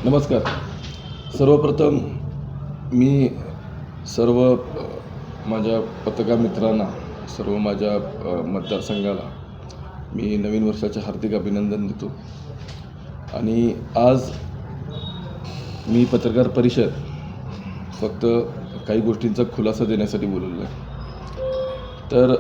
नमस्कार. सर्वप्रथम मी सर्व माझ्या पत्रकार मित्रांना, सर्व माझ्या मतदारसंघाला मी नवीन वर्षाचे हार्दिक अभिनंदन देतो. आणि आज मी पत्रकार परिषद फक्त काही गोष्टींचा खुलासा देण्यासाठी बोलवलो आहे. तर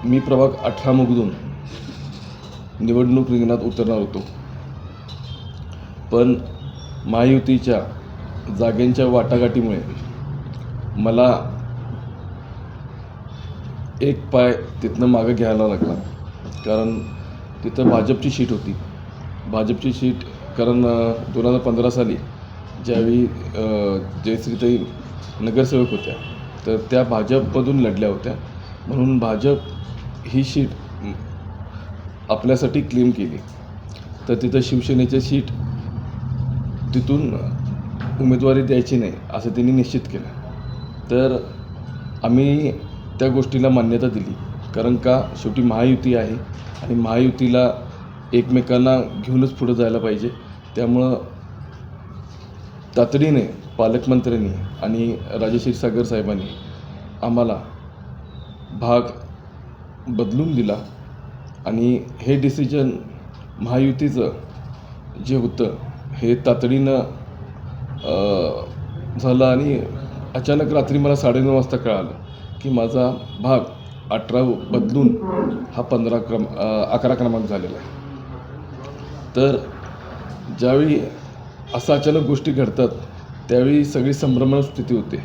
मी प्रभाग 18 मधून निवडणूक रिंगणात उतरणार होतो, पण महायुतीच्या जागेंच्या वाटाघाटीमुळे मला एक पाय तिथनं मागं घ्यायला लागला. कारण तिथं भाजपची सीट होती. भाजपची सीट कारण 2015 साली ज्यावेळी जयश्रीताई नगरसेवक होत्या, तर त्या भाजपमधून लढल्या होत्या. म्हणून भाजप ही सीट आपल्यासाठी क्लेम केली. तर तिथं शिवसेनेची सीट तिथून उमेदवारी द्यायची नाही असं त्यांनी निश्चित केलं. तर आम्ही त्या गोष्टीला मान्यता दिली. कारण का, शेवटी महायुती आहे आणि महायुतीला एकमेकांना घेऊनच पुढं जायला पाहिजे. त्यामुळं तातडीने पालकमंत्र्यांनी आणि राजे क्षीरसागर साहेबांनी आम्हाला भाग बदलून दिला. आणि हे डिसिजन महायुतीचं जे होतं हे तातडीनं झालं. आणि अचानक रात्री मला 9:30 वाजता कळालं की माझा भाग 18 बदलून हा 11 क्रमांक झालेला आहे. तर ज्यावेळी असं अचानक गोष्टी घडतात त्यावेळी सगळी संभ्रम स्थिती होते.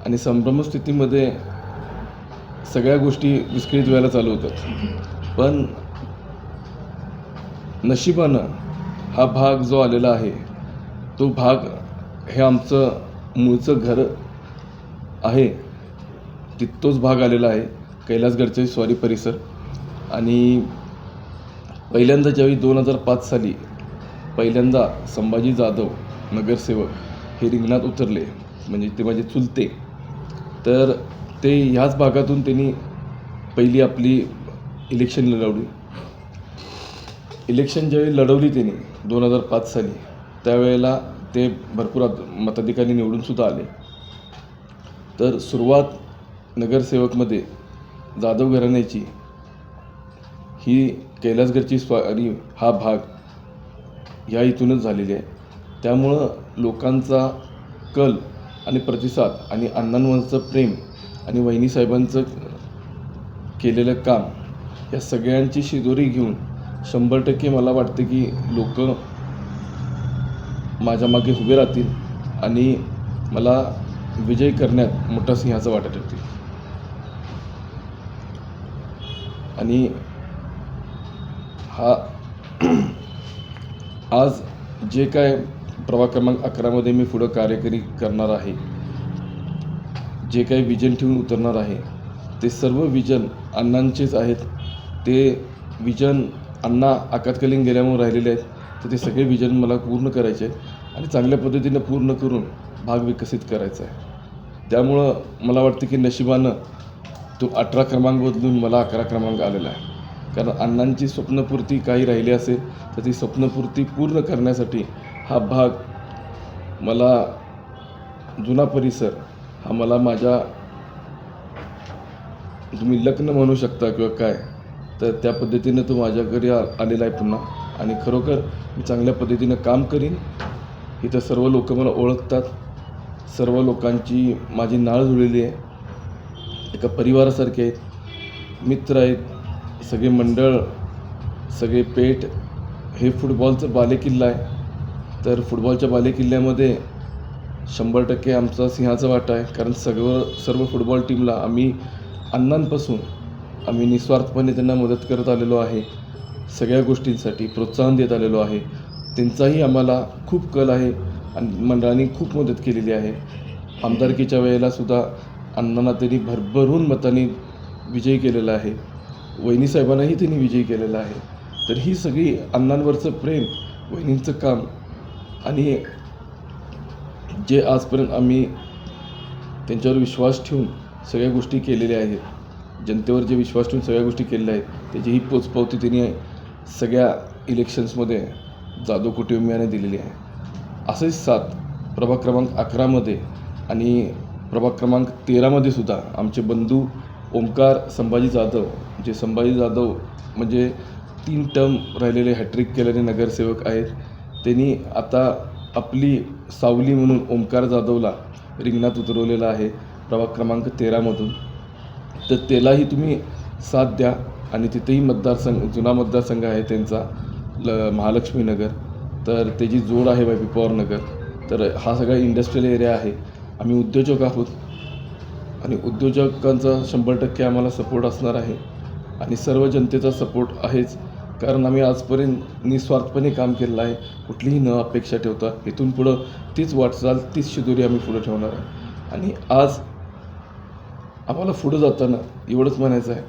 आणि संभ्रम स्थितीमध्ये सगळ्या गोष्टी विस्कळीत व्हायला चालू होतात. पण नशिबानं हा भाग जो आलेला आहे तो भाग हे आमचं मूळचं घर आहे, तोच भाग आलेला आहे, कैलासगडचे स्वारी परिसर. आणि पहिल्यांदा ज्यावेळी 2005 साली पहिल्यांदा संभाजी जाधव नगरसेवक हे रिंगणात उतरले, म्हणजे ते माझे चुलते, तर ते ह्याच भागातून त्यांनी पहिली आपली इलेक्शन लढवली. इलेक्शन ज्यावेळी लढवली त्यांनी 2005 साली, त्यावेळेला ते भरपूर मताधिकारी निवडूनसुद्धा आले. तर सुरुवात नगरसेवकमध्ये जाधव घराण्याची ही कैलासगडची स्वारी हा भाग ह्या इथूनच झालेली आहे. त्यामुळं लोकांचा कल आणि प्रतिसाद आणि अण्णांवरचं प्रेम आणि वहिनीसाहेबांचं केलेलं काम या सगळ्यांची शिदोरी घेऊन 100% मला वाटतं की लोक माझ्या मागे उभे राहतील आणि मला विजय करण्यात मोठा सिंहाचा वाटा ठरतील. आणि हा आज जे काय प्रभाग क्रमांक 11 मी पुढं कार्यकारी करणार आहे, जे काही विजन ठेवून उतरणार आहे, ते सर्व विजन अण्णांचेच आहेत. ते विजन अण्णा आकातकालीन गेल्यामुळे राहिलेले आहेत. तर ते सगळे विजन मला पूर्ण करायचे आहेत आणि चांगल्या पद्धतीनं पूर्ण करून भाग विकसित करायचा आहे. त्यामुळं मला वाटतं की नशिबानं तो 18 क्रमांक बदलून मला 11 क्रमांक आलेला आहे. कारण अण्णांची स्वप्नपूर्ती काही राहिली असेल तर ती स्वप्नपूर्ती पूर्ण करण्यासाठी हा भाग मला, जुना परिसर हा मला माझ्या, तुम्ही लग्न म्हणू शकता किंवा काय, तर त्या पद्धतीनं तो माझ्या घरी आलेला आहे पुन्हा. आणि खरोखर मी चांगल्या पद्धतीनं काम करीन. इथं सर्व लोक मला ओळखतात. सर्व लोकांची माझी नाळ जुळलेली आहे. एका परिवारासारखे आहेत, मित्र आहेत, सगळे मंडळ, सगळे पेठ. हे फुटबॉलचं बालेकिल्ला आहे. तर फुटबॉलच्या बालेकिल्ल्यामध्ये 100% आमचा सिंहाचा वाटा आहे. कारण सर्व फुटबॉल टीमला आम्ही अण्णांपासून आम्ही निस्वार्थपणे त्यांना मदत करत आलेलो आहे. सगळ्या गोष्टींसाठी प्रोत्साहन देत आलेलो आहे. त्यांचाही आम्हाला खूप कल आहे आणि मंडळाने खूप मदत केलेली आहे. आमदारकीच्या वेळेलासुद्धा अण्णांना त्यांनी भरभरून मतांनी विजयी केलेला आहे. वहिनीसाहेबांनाही त्यांनी विजयी केलेला आहे. तर ही सगळी अण्णांवरचं प्रेम, वहिनींचं काम आणि जे आजपर्यंत आम्ही त्यांच्यावर विश्वास ठेवून सगळ्या गोष्टी केलेल्या आहेत, जनतेवर जे विश्वास ठेवून सगळ्या गोष्टी केलेल्या आहेत, त्याची ही पोचपावती त्यांनी सगळ्या इलेक्शन्समध्ये जाधव कुटुंबियाने दिलेली आहे. असेच 7 प्रभाग क्रमांक 11मध्ये आणि प्रभाग क्रमांक 13मध्ये सुद्धा आमचे बंधू ओमकार संभाजी जाधव, जे संभाजी जाधव म्हणजे 3 टर्म राहिलेले हॅट्रिक केलेले नगरसेवक आहेत. त्यांनी आता आपली सावली म्हणून ओमकार जाधवला रिंगणात उतरवलेलं आहे प्रभाग क्रमांक 13मधून. तर त्यालाही तुम्ही साथ द्या. आणि तिथेही मतदारसंघ, जुना मतदारसंघ आहे त्यांचा महालक्ष्मी नगर, तर त्याची जोड आहे वाय पी पवार नगर. तर हा सगळा इंडस्ट्रियल एरिया आहे. आम्ही उद्योजक आहोत आणि उद्योजकांचा 100% आम्हाला सपोर्ट असणार आहे आणि सर्व जनतेचा सपोर्ट आहेच. कारण आम्ही आजपर्यंत निस्वार्थपणे काम केलेलं आहे, कुठलीही न अपेक्षा ठेवता. इथून पुढं तीच वाटचाल, तीच शिदोरी आम्ही पुढं ठेवणार आहे. आणि आज आम्हाला पुढं जाताना एवढंच म्हणायचं आहे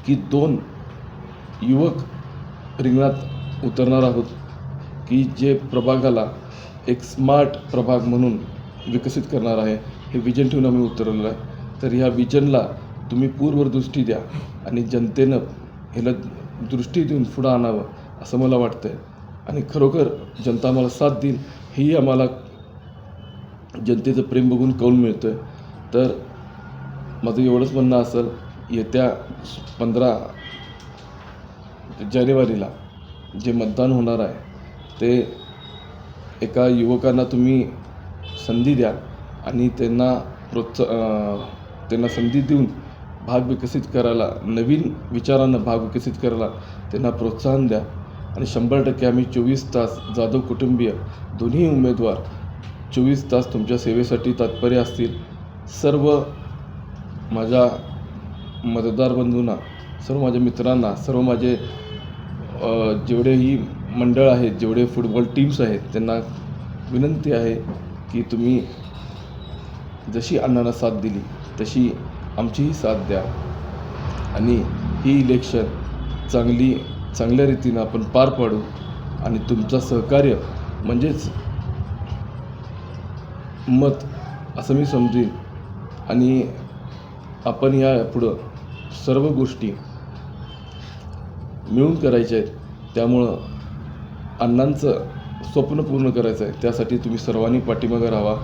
की 2 युवक रिंगणात उतरणार आहोत की जे प्रभागाला एक स्मार्ट प्रभाग म्हणून विकसित करणार आहे. हे विजन ठेवून आम्ही उतरवलेलं आहे. तर ह्या विजनला तुम्ही पूर्वदृष्टी द्या आणि जनतेनं ह्याला दृष्टी देऊन पुढं आणावं असं मला वाटतं आहे. आणि खरोखर जनता आम्हाला साथ देईल हेही आम्हाला जनतेचं प्रेम बघून कळून मिळतं आहे. तर माझं एवढंच म्हणणं असेल, येत्या 15 जानेवारीला जे मतदान होणार आहे ते एका युवकांना तुम्ही संधी द्या आणि त्यांना संधी देऊन भाग विकसित करायला, नवीन विचारांना भाग विकसित करायला त्यांना प्रोत्साहन द्या. आणि 100% आम्ही 24 तास, जाधव कुटुंबीय दोन्ही उमेदवार 24 तास तुमच्या सेवेसाठी तत्पर असतील. सर्व माझ्या मतदार बंधूंना, सर्व माझ्या मित्रांना, सर्व माझे जेवढेही मंडळ आहेत, जेवढे फुटबॉल टीम्स आहेत, त्यांना विनंती आहे की तुम्ही जशी अण्णांना साथ दिली तशी आमचीही साथ द्या आणि ही इलेक्शन चांगल्या रीतीनं आपण पार पाडू. आणि तुमचं सहकार्य म्हणजेच मत असं मी समजेन. आणि आपण या पुढं सर्व गोष्टी मिळून करायच्या आहेत. त्यामुळं अण्णांचं स्वप्न पूर्ण करायचं आहे, त्यासाठी तुम्ही सर्वांनी पाठीमागं राहावा.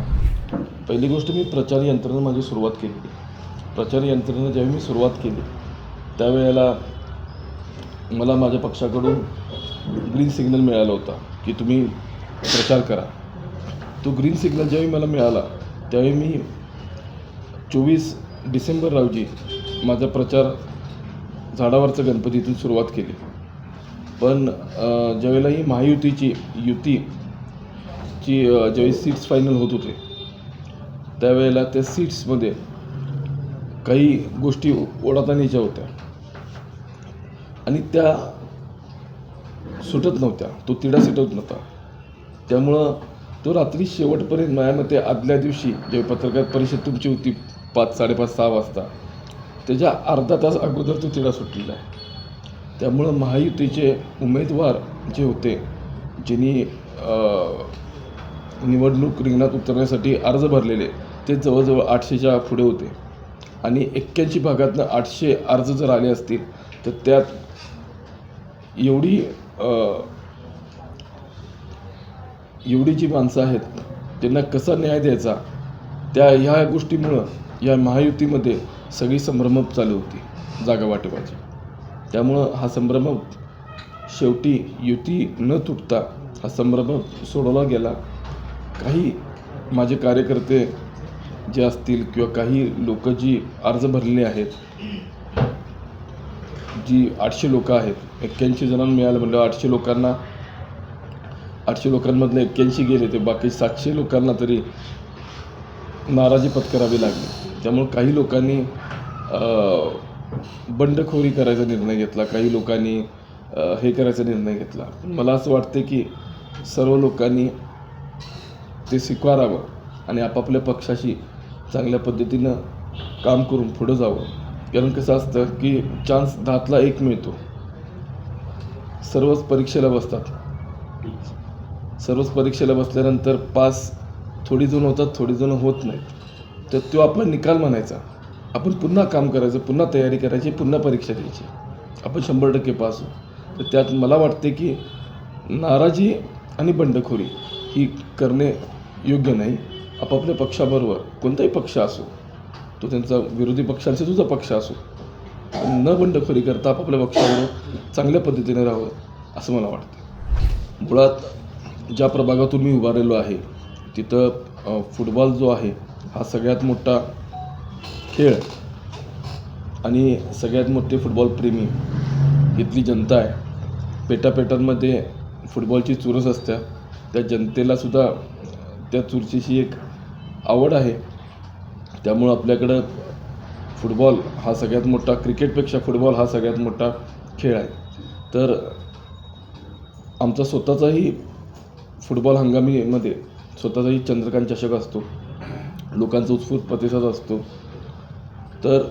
पहिली गोष्ट, मी प्रचार यंत्रणा माझी सुरुवात केली. प्रचार यंत्रणा ज्यावेळी मी सुरुवात केली त्यावेळेला मला माझ्या पक्षाकडून ग्रीन सिग्नल मिळाला होता की तुम्ही प्रचार करा. तो ग्रीन सिग्नल ज्यावेळी मला मिळाला त्यावेळी मी 24 डिसेंबर रोजी माझा प्रचार झाडावरचं गणपतीतून सुरुवात केली. पण ज्यावेळेला ही महायुतीची ज्यावेळी सीट्स फायनल होत होते त्यावेळेला त्या सीट्समध्ये काही गोष्टी ओढाताणीच्या होत्या आणि त्या सुटत नव्हत्या, तो तिढा सुटत नव्हता. त्यामुळं तो रात्री शेवटपर्यंत, माझ्या मते आदल्या दिवशी जेव्हा पत्रकार परिषद तुमची होती 5, 5:30, 6 वाजता, त्याच्या अर्धा तास अगोदर तो तिढा सुटलेला आहे. त्यामुळं महायुतीचे उमेदवार जे होते, ज्यांनी निवडणूक रिंगणात उतरण्यासाठी अर्ज भरलेले, ते जवळजवळ 800च्या पुढे होते. आणि 81 भागातनं 800 अर्ज जर आले असतील तर त्यात एवढी जी माणसं आहेत त्यांना कसा न्याय द्यायचा, ह्या गोष्टीमुळं या महायुतीमध्ये सगळी संभ्रम चालू होती जागा वाटपाची. त्यामुळं हा संभ्रम शेवटी युती न तुटता हा संभ्रम सोडवला गेला. काही माझे कार्यकर्ते जे असतील किंवा काही लोक जी अर्ज भरलेले आहेत, जी 800 लोकं आहेत, 81 जणांना मिळालं म्हणजे 800 लोकांमधले 81 गेले, ते बाकी 700 लोकांना तरी नाराजी पत्करावी लागली. त्यामुळे काही लोकांनी बंडखोरी करायचा निर्णय घेतला, काही लोकांनी हे करायचा निर्णय घेतला. मला असं वाटतं की सर्व लोकांनी ते स्वीकारावं आणि आपापल्या पक्षाशी चांगल्या पद्धतीनं काम करून पुढं जावं. कारण कसं असतं की चान्स 10तला 1 मिळतो. सर्वच परीक्षेला बसल्यानंतर पास थोडी जण होतात, थोडी जण होत नाहीत. तर तो आपला निकाल म्हणायचा, आपण पुन्हा काम करायचं, पुन्हा तयारी करायची, पुन्हा परीक्षा द्यायची, आपण 100% पास होऊ. तर त्यात मला वाटते की नाराजी आणि बंडखोरी ही करणे योग्य नाही. आपापल्या पक्षाबरोबर कोणताही पक्ष असो, तो त्यांचा विरोधी पक्षांचा सुद्धा पक्ष असो, न बंडखोरी करता आपापल्या पक्षाबरोबर चांगल्या पद्धतीने राहावं असं मला वाटतं. मुळात ज्या प्रभागातून मी उभारलेलो आहे तिथं फुटबॉल जो आहे हा सगळ्यात मोठा खेळ आणि सगळ्यात मोठे फुटबॉल प्रेमी इथली जनता आहे. पेटापेटांमध्ये फुटबॉलची चुरस असते. त्या जनतेलासुद्धा त्या चुरशीची एक आवड आहे. त्यामुळं आपल्याकडं फुटबॉल हा सगळ्यात मोठा, क्रिकेटपेक्षा फुटबॉल हा सगळ्यात मोठा खेळ आहे. तर आमचा स्वतःचाही फुटबॉल हंगामीमध्ये स्वतःचाही चंद्रकांत चषक असतो, लोकांचा उत्स्फूर्त प्रतिसाद असतो. तर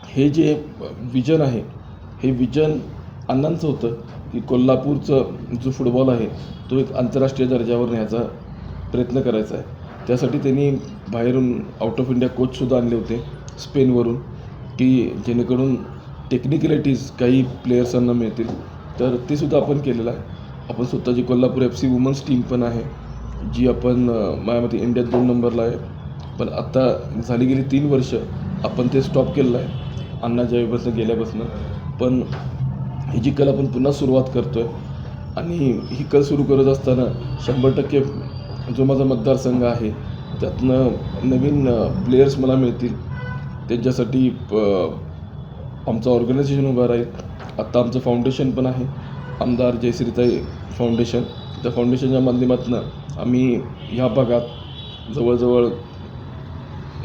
हे जे विजन आहे, हे विजन अण्णांचं होतं की कोल्हापूरचं जो फुटबॉल आहे तो एक आंतरराष्ट्रीय दर्जावर न्यायचा प्रयत्न करायचा आहे. त्यासाठी त्यांनी बाहेरून आउट ऑफ इंडिया कोचसुद्धा आणले होते स्पेनवरून, की जेणेकरून टेक्निकॅलिटीज काही प्लेयर्सांना मिळतील. तर ते सुद्धा आपण केलेलं आहे. आपण स्वतःची कोल्हापूर FC वुमन्स टीम पण आहे, जी आपण माझ्या इंडियात 2 नंबरला आहे. पण आत्ता झाली गेली 3 वर्ष आपण ते स्टॉप केलेलं आहे अण्णा ज्यावेळेपासून गेल्यापासून. पण ही जी कल आपण पुन्हा सुरुवात करतो आहे आणि ही कल सुरू करत असताना 100% जो माझा मतदारसंघ आहे त्यातनं नवीन प्लेयर्स मला मिळतील. त्यांच्यासाठी आमचं ऑर्गनायझेशन उभं राहील. आत्ता आमचं फाउंडेशन पण आहे, आमदार जयश्रीताई फाउंडेशन. त्या फाउंडेशनच्या माध्यमातून आम्ही ह्या भागात जवळजवळ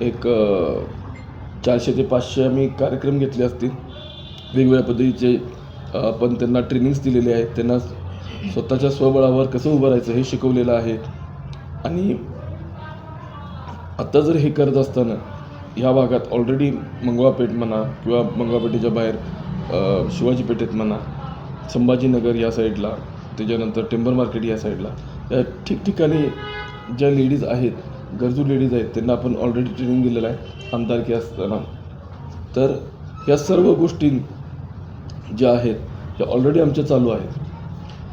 एक 400 ते 500 आम्ही कार्यक्रम घेतले असतील. वेगवेगळ्या पद्धतीचे आपण त्यांना ट्रेनिंग्स दिलेले आहेत. त्यांना स्वतःच्या स्वबळावर कसं उभं राहायचं हे शिकवलेलं आहे. आणि आत्ता जर हे करत असताना ह्या भागात ऑलरेडी मंगळापेठ म्हणा किंवा मंगळापेठेच्या बाहेर शिवाजी पेठेत म्हणा, संभाजीनगर या साईडला, त्याच्यानंतर टेंबर मार्केट या साईडला, या ठिकठिकाणी ज्या लेडीज आहेत, गरजू लेडीज आहेत, त्यांना आपण ऑलरेडी ट्रेनिंग दिलेलं आहे आमदारकी असताना. तर या सर्व गोष्टी ज्या आहेत त्या ऑलरेडी आमच्या चालू आहेत.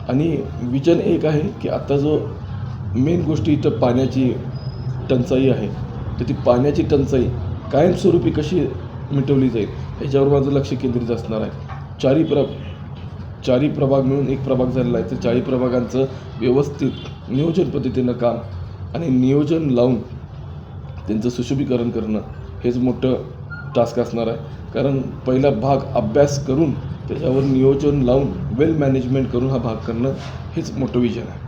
आणि विजन एक आहे की आता जो मेन गोष्टी इथं पाण्याची टंचाई आहे, तर ती पाण्याची टंचाई कायमस्वरूपी कशी मिटवली जाईल याच्यावर माझं लक्ष केंद्रित असणार आहे. चारी प्रभाग मिळून एक प्रभाग झालेला आहे. तर 40 प्रभागांचं व्यवस्थित नियोजन पद्धतीनं काम आणि नियोजन लावून त्यांचं सुशोभीकरण करणं हेच मोठं टास्क असणार आहे. कारण पहिला भाग अभ्यास करून त्याच्यावर नियोजन लावून वेल मॅनेजमेंट करून हा भाग करणं हेच मोठं विजन आहे.